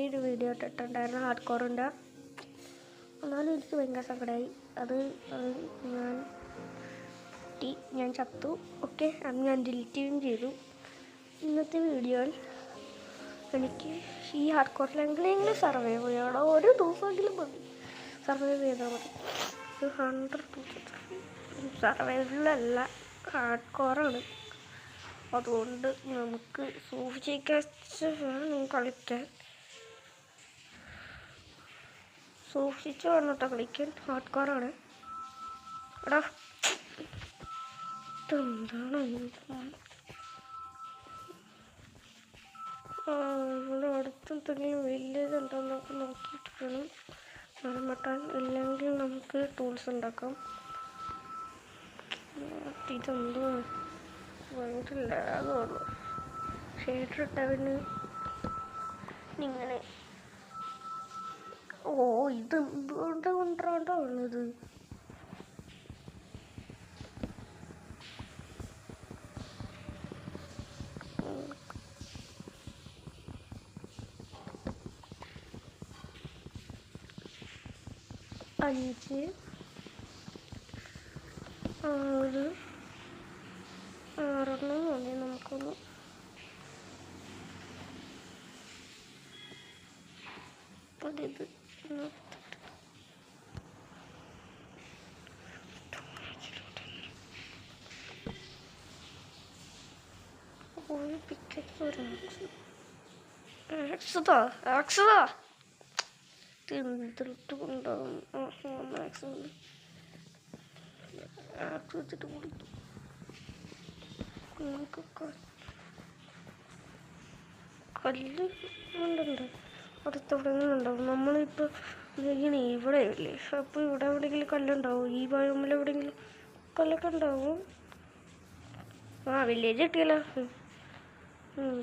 മുന്നേ ഒരു വീഡിയോ ഇട്ടിട്ടുണ്ടായിരുന്നു ഹാർഡ് കോറിൻ്റെ. എന്നാലും എനിക്ക് ഭയങ്കര സങ്കടമായി. അത് ഞാൻ ചത്തു. ഓക്കെ, അത് ഞാൻ ഡിലീറ്റുകയും ചെയ്തു. ഇന്നത്തെ വീഡിയോയിൽ എനിക്ക് ഈ ഹാർഡ് കോറിൽ എങ്ങനെയെങ്കിലും സർവൈവ് ചെയ്യണം. ഒരു ദിവസമെങ്കിലും മതി, സർവൈവ് ചെയ്താൽ മതി. 100% സർവൈവലല്ല, ഹാർഡ് കോറാണ്. അതുകൊണ്ട് നമുക്ക് സൂക്ഷിച്ച് വേണം കളിക്കാൻ. സൂക്ഷിച്ച് വേണം കേട്ടോ കളിക്കാൻ. ഹാർഡ് കോറാണ്. എടാ ഇതെന്താണ് ഇവിടെ അടുത്തെന്തെങ്കിലും വില്ലേജുണ്ടോ എന്നൊക്കെ നോക്കിയിട്ട് വേണം മരം വെട്ടാൻ. ഇല്ലെങ്കിൽ നമുക്ക് ടൂൾസ് ഉണ്ടാക്കാം. ഇതെന്തോ ഭയങ്കര ലാഗമാണ്. ഷെയ്ഡർ ഇട്ടവന് ഇങ്ങനെ ഇത് എന്തുകൊണ്ട് കൊണ്ടാണ്ടോ ഉള്ളത്. അഞ്ച് 6 6 മതി നമുക്കൊന്ന്. അതിത് ഒരു പിക്കറ്റ് ഒരു ആക്സതാ തിന്നിട്ട് കൊണ്ടാവും. ആക്സ് വെച്ചിട്ട് കുടിക്കും. നമുക്ക് കല്ല് ഉണ്ടുണ്ട് അടുത്തെവിടെയെങ്കിലും. നമ്മളിപ്പോൾ ഇങ്ങനെ ഇവിടെ ഇല്ലേ, അപ്പോൾ ഇവിടെ എവിടെയെങ്കിലും കല്ലുണ്ടാവും. ഈ ബയോമിൽ എവിടെയെങ്കിലും കല്ലൊക്കെ ഉണ്ടാവും. വില്ലേജ് കിട്ടിയല്ലോ,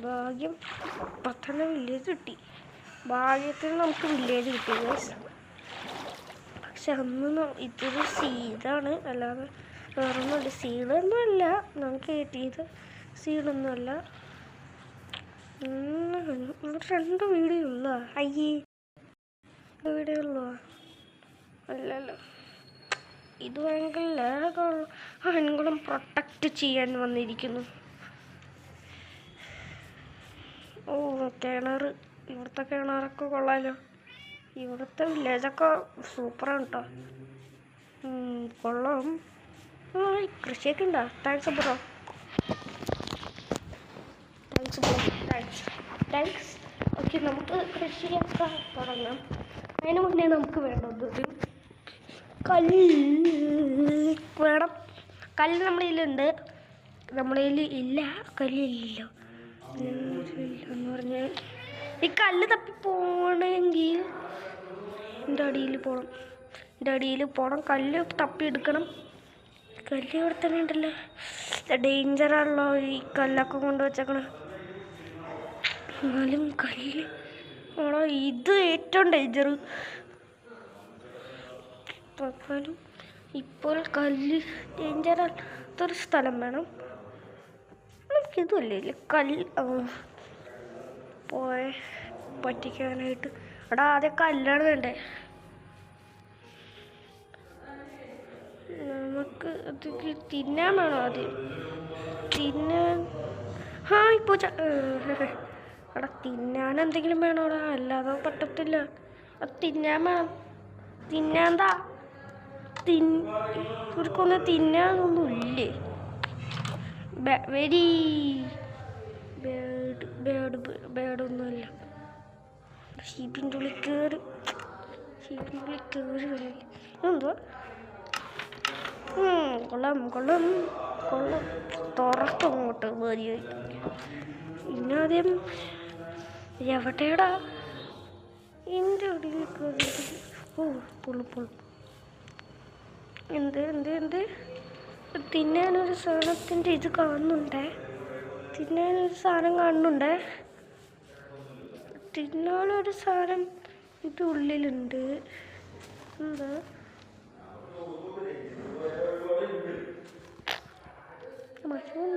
ഭാഗ്യം. 10 വില്ലേജ് കിട്ടി. ഭാഗ്യത്തിന് നമുക്ക് വില്ലേജ് കിട്ടി ഗൈസ്. പക്ഷെ അന്ന് ഇതൊരു സീഡാണ്, അല്ലാതെ വേറൊന്നുമല്ല. സീഡൊന്നുമല്ല നമുക്ക് കിട്ടിയത്, സീഡൊന്നുമല്ല. 2 വീഡിയോ ഉള്ള അയ്യേ, വീഡിയോ ഉള്ളോ? അല്ലല്ലോ, ഇത് ഭയങ്കര ലാഗാണ്. നിങ്ങളും പ്രൊട്ടക്റ്റ് ചെയ്യാൻ വന്നിരിക്കുന്നു. കിണർ, ഇവിടുത്തെ കിണറൊക്കെ കൊള്ളാലോ. ഇവിടുത്തെ വില്ലേജൊക്കെ സൂപ്പറാണ് കേട്ടോ. കൊള്ളാം. കൃഷിയൊക്കെ ഉണ്ടോ? Thanks bro, thanks. ഓക്കെ, നമുക്ക് കൃഷിയൊക്കെ തുടങ്ങാം. അതിന് മുന്നേ നമുക്ക് വേണ്ടത് കല്ല് വേണം. കല്ല് നമ്മുടെ കയ്യിലുണ്ട്. നമ്മുടെ കയ്യിൽ ഇല്ല, കല്ലില്ലല്ലോ എന്ന് പറഞ്ഞാൽ ഈ കല്ല് തപ്പി പോകണമെങ്കിൽ എൻ്റെ അടിയിൽ പോകണം. കല്ല് തപ്പി എടുക്കണം. കല്ല് ഇവിടെ തന്നെ ഉണ്ടല്ലോ. ഡേഞ്ചറാണല്ലോ ഈ കല്ലൊക്കെ കൊണ്ട് വെച്ചേക്കണം. എന്നാലും കല്ല് ഇത് ഏറ്റവും ഡേഞ്ചർ. തൽക്കാലം ഇപ്പോൾ കല്ല് ഡേഞ്ചറാത്തൊരു സ്ഥലം വേണം. നമുക്കിതുമല്ലേ കല്ല് പറ്റിക്കാനായിട്ട്. ആദ്യം കല്ലാണ് വേണ്ടേ. നമുക്ക് അതൊക്കെ തിന്നാൻ വേണം. ആദ്യം തിന്നാൻ ഇപ്പോൾ തിന്നാൻ എന്തെങ്കിലും വേണോടാ, അല്ലാതെ പറ്റത്തില്ല. അത് തിന്നാൻ വേണം. തിന്നാന്താ ഇവർക്കൊന്നും തിന്നാനൊന്നും ഇല്ലേ? വെരി ബേഡൊന്നുമല്ല. ഷീപ്പിൻ്റെ ഉള്ളിൽ കയറി എന്തോ കൊള്ളാം. തുറക്കങ്ങോട്ട് മതിയായി. ഇന്നാദ്യം എവിടെയാടാ എൻ്റെ അടിയിൽ കയറി. പൊള്ളു. എന്ത് തിന്നാനൊരു സാധനത്തിൻ്റെ ഇത് കാണുന്നുണ്ടേ. തിന്നാനൊരു സാധനം ഇത് ഉള്ളിലുണ്ട്. എന്താ മഷ്റൂം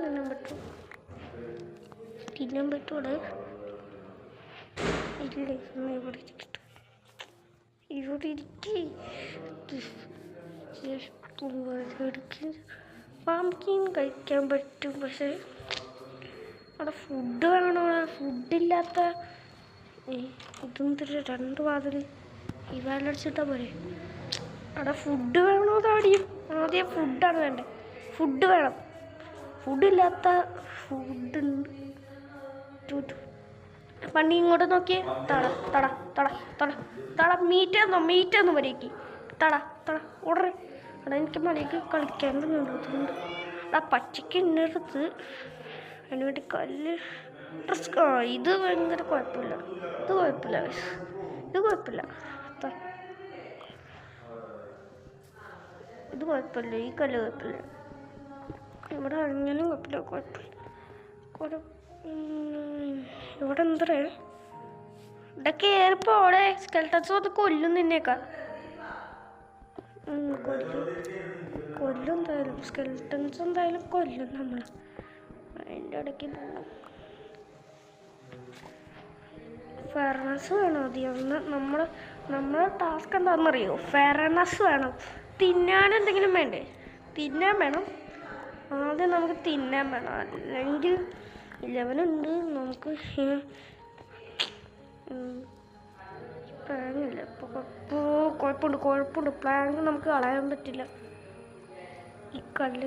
തിന്നാൻ പറ്റുമോ? ഇല്ലേ ഇവിടെ ഇരിക്കട്ടെ, ഇവിടെ ഇരിക്കേ. പാംകിൻ കഴിക്കാൻ പറ്റും, പക്ഷെ അവിടെ ഫുഡ് വേണോ? ഫുഡില്ലാത്ത ഇതെന്തൊരു 2 വാതിൽ ഈ വാലടിച്ചിട്ടാ പോരെ. അവിടെ ഫുഡ് വേണോ? ആദ്യം ഫുഡാണ് വേണ്ടത്. ഫുഡ് വേണം. ഫുഡില്ലാത്ത ഫുഡുണ്ട്. പണി ഇങ്ങോട്ട് നോക്കിയേ. തട തട തട തട തട മീറ്റൊന്ന് മര്യാദയ്ക്ക് തട തട ഓർഡർ. അവിടെ എനിക്ക് മര്യാദയ്ക്ക് കളിക്കാൻ തന്നുണ്ട്. ആ പച്ചയ്ക്ക് ഇന്നെടുത്ത് അതിന് വേണ്ടി കല്ല് ഡ്രസ്. ഇത് ഭയങ്കര കുഴപ്പമില്ല. ഇത് കുഴപ്പമില്ല. ഈ കല്ല് കുഴപ്പമില്ല. ഇവിടെ അങ്ങനെ കുഴപ്പമില്ല. ഇവിടെ എന്തേ ഇതൊക്കെ ഏറിപ്പോ അവിടെ സ്കെൽട്ടൻസ് വന്ന് കൊല്ലും നിന്നേക്കാ. കൊല്ലും എന്തായാലും. സ്കെൽട്ടൻസ് എന്തായാലും കൊല്ലും നമ്മൾ. അതിൻ്റെ ഇടയ്ക്ക് പോകണം. ഫെയർനെസ് വേണം ആദ്യം. നമ്മളെ ടാസ്ക് എന്താണെന്നറിയോ? ഫെയർനെസ് വേണം. തിന്നാൻ എന്തെങ്കിലും വേണ്ടേ? തിന്നാൻ വേണം. ആദ്യം നമുക്ക് തിന്നാൻ വേണം. അല്ലെങ്കിൽ 11 ഉണ്ട് നമുക്ക്. പ്ലാങ്ങില്ല ഇപ്പോൾ. കുഴപ്പമുണ്ട്. പ്ലാങ് നമുക്ക് കളയാൻ പറ്റില്ല. ഈ കല്ല്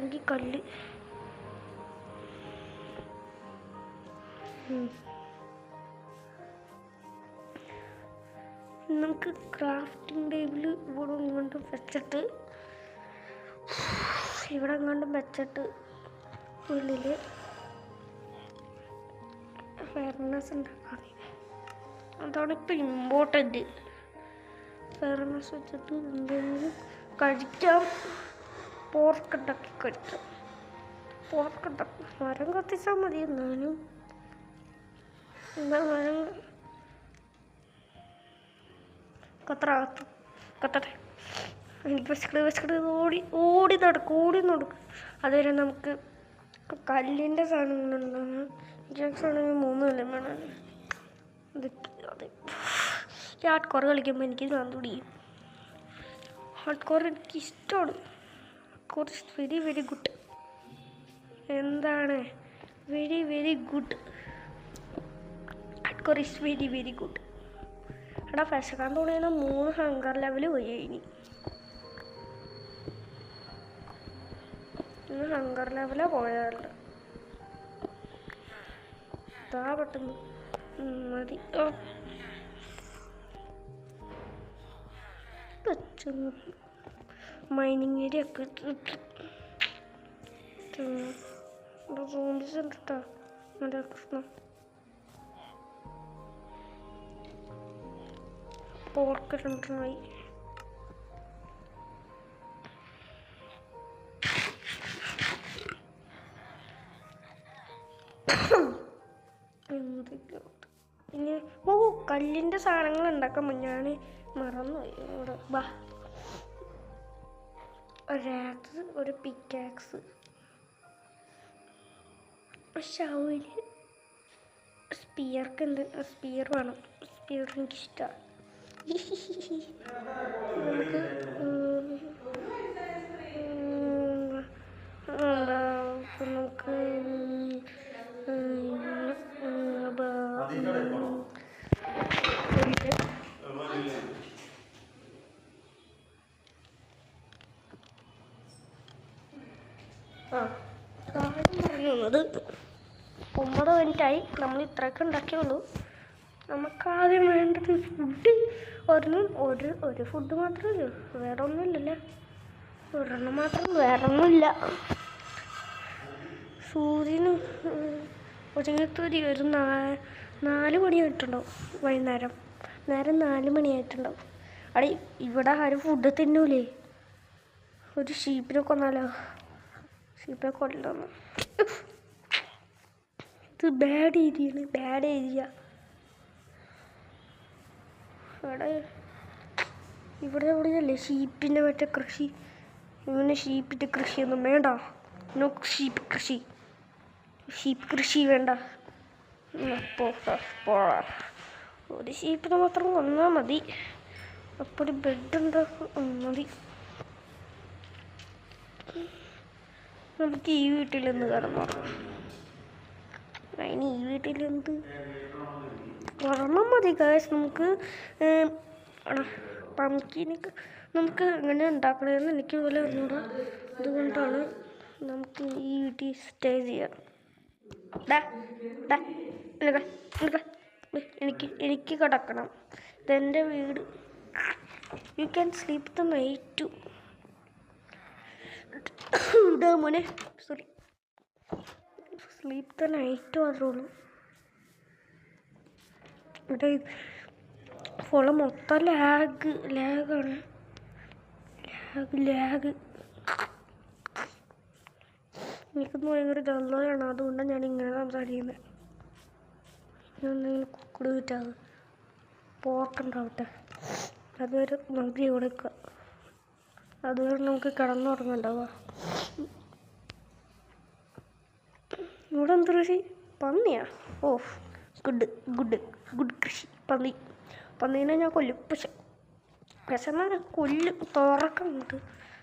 നമുക്ക് ക്രാഫ്റ്റിംഗ് ടേബിൾ ഇവിടെ ഇങ്ങോട്ട് വെച്ചിട്ട് ഉള്ളിൽ ഫെയർനെസ് ഉണ്ടാക്കാൻ. അതാണ് ഇപ്പം ഇമ്പോർട്ടൻറ്റ്. ഫെയർനെസ് വെച്ചിട്ട് എന്തെങ്കിലും കഴിക്കാം. പോർക്ക് ഉണ്ടാക്കി കഴിക്കാം. മരം കത്തിച്ചാൽ മതി. എന്നാലും മരം കത്തട്ടെ. എനിക്ക് വിശക്കട് ഓടി നടക്കും. അതുവരെ നമുക്ക് കല്ലിൻ്റെ സാധനങ്ങളുണ്ടാകും. ആണെങ്കിൽ 3 കൊല്ലം വേണം. അതെ, ഹാർഡ് കോർ കളിക്കുമ്പോൾ എനിക്ക് പിടിക്കും. ഹാർഡ് കോർ എനിക്കിഷ്ടമാണ്. Hardcore is very very good. എന്താണ് very very good? Hardcore is very very good. എടാ വിശക്കാൻ തോന്നിയാൽ 3 ഹങ്കർ ലെവൽ പോയി. ഇനി ഹങ്കർ ലെവലാണ് പോയാലുണ്ട്. പെട്ടെന്ന് മതി. മൈനിങ് ഏരിയ ഒക്കെ സോംബീസ് ഉണ്ട് കേട്ടോ. നല്ല പ്രശ്നം. പോർക്ക് 2 പിന്നെ കല്ലിൻ്റെ സാധനങ്ങൾ ഉണ്ടാക്കാൻ ഞാൻ മറന്നുപോയി. ഇവിടെ ഒരു പിക്കാക്സ്, ഷവല്, സ്പിയർ വേണം. സ്പിയർ എനിക്കിഷ്ടമാണ്. നമുക്ക് പറയുന്നത് 9 മിനിറ്റായി. നമ്മൾ ഇത്രയൊക്കെ ഉണ്ടാക്കിയുള്ളൂ. നമുക്കാദ്യം വേണ്ടത് ഫുഡ്. ഒരു ഫുഡ് മാത്രമല്ലോ, വേറെ ഒന്നുമില്ലല്ലേ. ഒരെണ്ണം മാത്രം, വേറെ ഒന്നുമില്ല. സൂര്യന് ഒതുങ്ങത്തൊരു 4 മണിയായിട്ടുണ്ടാവും. വൈകുന്നേരം 4 മണിയായിട്ടുണ്ടാവും. അവിടെ ഇവിടെ ആരും ഫുഡ് തിന്നൂലേ? ഒരു ഷീപ്പിനെ കൊന്നാലോ? ഷീപ്പിനെ കൊല്ലണം. ഇത് ബാഡ് ഏരിയ. ഇവിടെ എവിടെയല്ലേ ഷീപ്പിൻ്റെ മറ്റേ കൃഷി? ഇങ്ങനെ ഷീപ്പിൻ്റെ കൃഷിയൊന്നും വേണ്ട. നോ ഷീപ്പ് കൃഷി വേണ്ട. ഒരു ഷീപ്പിനെ മാത്രം കൊന്നാൽ മതി. അപ്പോൾ ഒരു ബെഡ് ഉണ്ടാക്കും മതി. നമുക്ക് ഈ വീട്ടിൽ നിന്ന് കിടന്നുറങ്ങാം. അതിന് ഈ വീട്ടിൽ എന്ത് ഒരെണ്ണം മതി ഗൈസ്. നമുക്ക് പംകിനൊക്കെ നമുക്ക് എങ്ങനെ ഉണ്ടാക്കണമെന്ന് എനിക്ക് പോലെ അറിഞ്ഞൂടാ. അതുകൊണ്ടാണ് നമുക്ക് ഈ വീട്ടിൽ സ്റ്റേ ചെയ്യാം. എനിക്ക് കിടക്കണം. ഇതെൻ്റെ വീട്. You can sleep the night. ഇതാ മോനെ, സോറി, സ്ലീപ്പ് ദ നൈറ്റ് മാത്രമേ ഉള്ളൂ. ഇവിടെ ഫോണ് മൊത്തം ലാഗാണ്. എനിക്കൊന്ന് ഭയങ്കര ജലദോഷമാണ്. അതുകൊണ്ടാണ് ഞാൻ ഇങ്ങനെ സംസാരിക്കുന്നത്. ഞാൻ എന്തെങ്കിലും കുക്കുട് കിട്ടാതെ പോർക്കുണ്ടാവട്ടെ. അതുവരെ നമുക്ക് ഇവിടെ നിൽക്കാം. അതുവരെ നമുക്ക് കിടന്നുറങ്ങണ്ടാവുക. ഇവിടെ എന്ത് കൃഷി? പന്നിയാ? ഓ, ഗുഡ് കൃഷി. പന്നീനെ ഞാൻ കൊല്ലും. പക്ഷെ എന്നാൽ കൊല്ലും. തുറക്കുന്നുണ്ട്.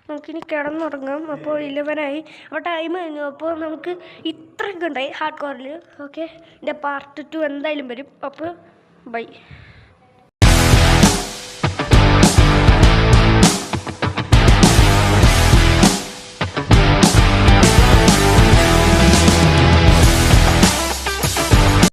നമുക്കിനി കിടന്നുറങ്ങാം. അപ്പോൾ 11 ആയി. അപ്പോൾ ടൈം കഴിഞ്ഞു. അപ്പോൾ നമുക്ക് ഇത്രയൊക്കെ ഉണ്ടായി ഹാർഡ് കോറിൽ. ഓക്കെ, എൻ്റെ പാർട്ട് 2 എന്തായാലും വരും. അപ്പോൾ ബൈ.